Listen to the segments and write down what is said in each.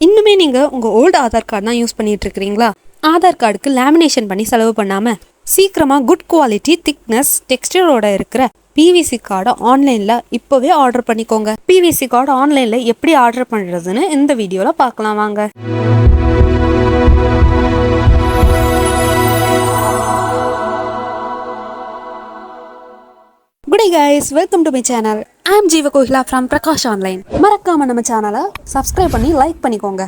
இன்னுமே நீங்கள் உங்கள் ஓல்டு ஆதார் கார்டு தான் யூஸ் பண்ணிட்டு இருக்கிறீங்களா? ஆதார் கார்டுக்கு லேமினேஷன் பண்ணி செலவு பண்ணாமல் சீக்கிரமாக குட் குவாலிட்டி திக்னஸ் டெக்ஸ்டரோட இருக்கிற பிவிசி கார்டை ஆன்லைனில் இப்போவே ஆர்டர் பண்ணிக்கோங்க. பிவிசி கார்டு ஆன்லைனில் எப்படி ஆர்டர் பண்ணுறதுன்னு இந்த வீடியோவில் பார்க்கலாம் வாங்க. Good day guys, welcome to my channel. I am Jeeva Kohila from PRAKAZ Online. மறக்காம நம்ம சேனலை சப்ஸ்கிரைப் பண்ணி லைக் பண்ணிக்கோங்க.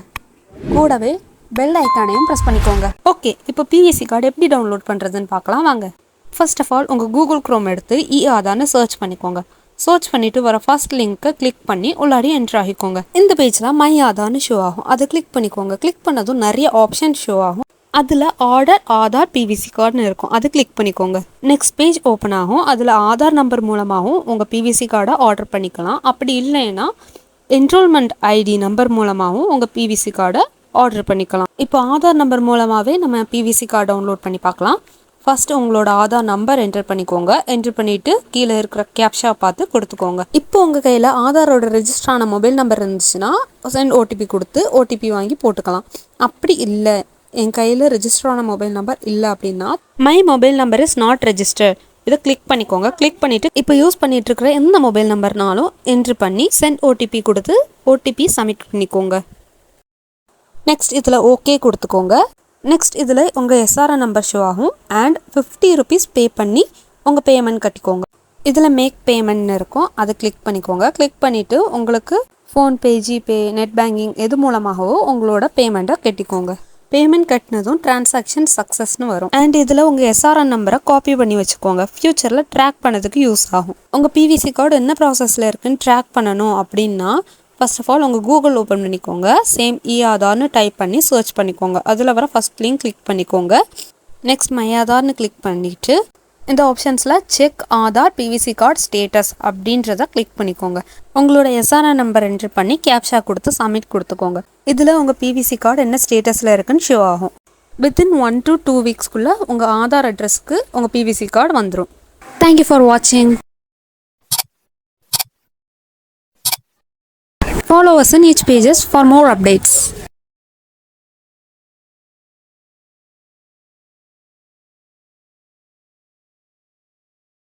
கூடவே பெல் ஐக்கானையும் ப்ரெஸ் பண்ணிக்கோங்க. ஓகே, இப்போ பிவிசி கார்டு எப்படி டவுன்லோட் பண்ணுறதுன்னு பார்க்கலாம் வாங்க. ஃபர்ஸ்ட் ஆஃப் ஆல் உங்கள் கூகுள் க்ரோம் எடுத்து ஆதார்னு சர்ச் பண்ணிக்கோங்க. சர்ச் பண்ணிவிட்டு வர ஃபர்ஸ்ட் லிங்க்கை கிளிக் பண்ணி உள்ளாடி என்ட்ரு ஆகிக்கோங்க. இந்த பேஜில் மை ஆதார்னு ஷோ ஆகும். அதை கிளிக் பண்ணிக்கோங்க. கிளிக் பண்ணதும் நிறைய ஆப்ஷன் ஷோ ஆகும். அதில் ஆர்டர் ஆதார் பிவிசி கார்டுன்னு இருக்கும். அதை கிளிக் பண்ணிக்கோங்க. நெக்ஸ்ட் பேஜ் ஓப்பன் ஆகும். அதில் ஆதார் நம்பர் மூலமாகவும் உங்கள் பிவிசி கார்டை ஆர்டர் பண்ணிக்கலாம். அப்படி இல்லைன்னா என்ரோல்மெண்ட் ஐடி நம்பர் மூலமாகவும் உங்கள் பிவிசி கார்டை ஆர்டர் பண்ணிக்கலாம். இப்போ ஆதார் நம்பர் மூலமாகவே நம்ம பிவிசி கார்டு டவுன்லோட் பண்ணி பார்க்கலாம். ஃபர்ஸ்ட் உங்களோட ஆதார் நம்பர் என்டர் பண்ணிக்கோங்க. என்டர் பண்ணிவிட்டு கீழே இருக்கிற கேப்ஷா பார்த்து கொடுத்துக்கோங்க. இப்போ உங்கள் கையில் ஆதாரோட ரெஜிஸ்டர் ஆன மொபைல் நம்பர் இருந்துச்சுன்னா சென்ட் ஓடிபி கொடுத்து ஓடிபி வாங்கி போட்டுக்கலாம். அப்படி இல்லை, என் கையில் ரெஜிஸ்டர் ஆன மொபைல் நம்பர் இல்லை அப்படின்னா my mobile number is not register இதை கிளிக் பண்ணிக்கோங்க. கிளிக் பண்ணிவிட்டு இப்போ யூஸ் பண்ணிட்டு இருக்கிற எந்த மொபைல் நம்பர்னாலும் என்ட்ரு பண்ணி சென்ட் ஓடிபி கொடுத்து ஓடிபி சப்மிட் பண்ணிக்கோங்க. நெக்ஸ்ட் இதில் ஓகே கொடுத்துக்கோங்க. நெக்ஸ்ட் இதில் உங்கள் எஸ்ஆர்என் நம்பர் ஷோ ஆகும். அண்ட் 50 rupees பே பண்ணி உங்கள் பேமெண்ட் கட்டிக்கோங்க. இதில் மேக் பேமெண்ட்னு இருக்கும். அதை கிளிக் பண்ணிக்கோங்க. கிளிக் பண்ணிவிட்டு உங்களுக்கு ஃபோன்பே, ஜிபே, நெட் பேங்கிங் எது மூலமாகவோ உங்களோட பேமெண்ட்டை கட்டிக்கோங்க. பேமெண்ட் கட்டினதும் டிரான்சாக்ஷன் சக்ஸஸ்னு வரும். அண்ட் இதில் உங்கள் எஸ்ஆர்என் நம்பரை காப்பி பண்ணி வச்சுக்கோங்க. ஃப்யூச்சரில் ட்ராக் பண்ணதுக்கு யூஸ் ஆகும். உங்கள் பிவிசி கார்டு என்ன ப்ராசஸில் இருக்குன்னு ட்ராக் பண்ணணும் அப்படின்னா ஃபர்ஸ்ட் ஆஃப் ஆல் உங்கள் கூகுள் ஓப்பன் பண்ணிக்கோங்க. சேம் ஆதார்னு டைப் பண்ணி சர்ச் பண்ணிக்கோங்க. அதில் வர ஃபர்ஸ்ட் லிங்க் கிளிக் பண்ணிக்கோங்க. நெக்ஸ்ட் மை ஆதார்னு கிளிக் பண்ணிவிட்டு இந்த ஆப்ஷன்ஸில் check Aadhaar PVC card status அப்படின்றத கிளிக் பண்ணிக்கோங்க. உங்களோட எஸ்ஆர்என் நம்பர் என்ட்ரு பண்ணி கேப்ஷா கொடுத்து சப்மிட் கொடுத்துக்கோங்க. இதில் உங்கள் பிவிசி கார்டு என்ன ஸ்டேட்டஸில் இருக்குன்னு ஷோ ஆகும். வித்தின் 1 to 2 weeksக்குள்ளே உங்கள் ஆதார் அட்ரஸ்க்கு உங்கள் பிவிசி கார்டு வந்துடும். தேங்க்யூ ஃபார் வாட்சிங். Follow us in each pages for more updates.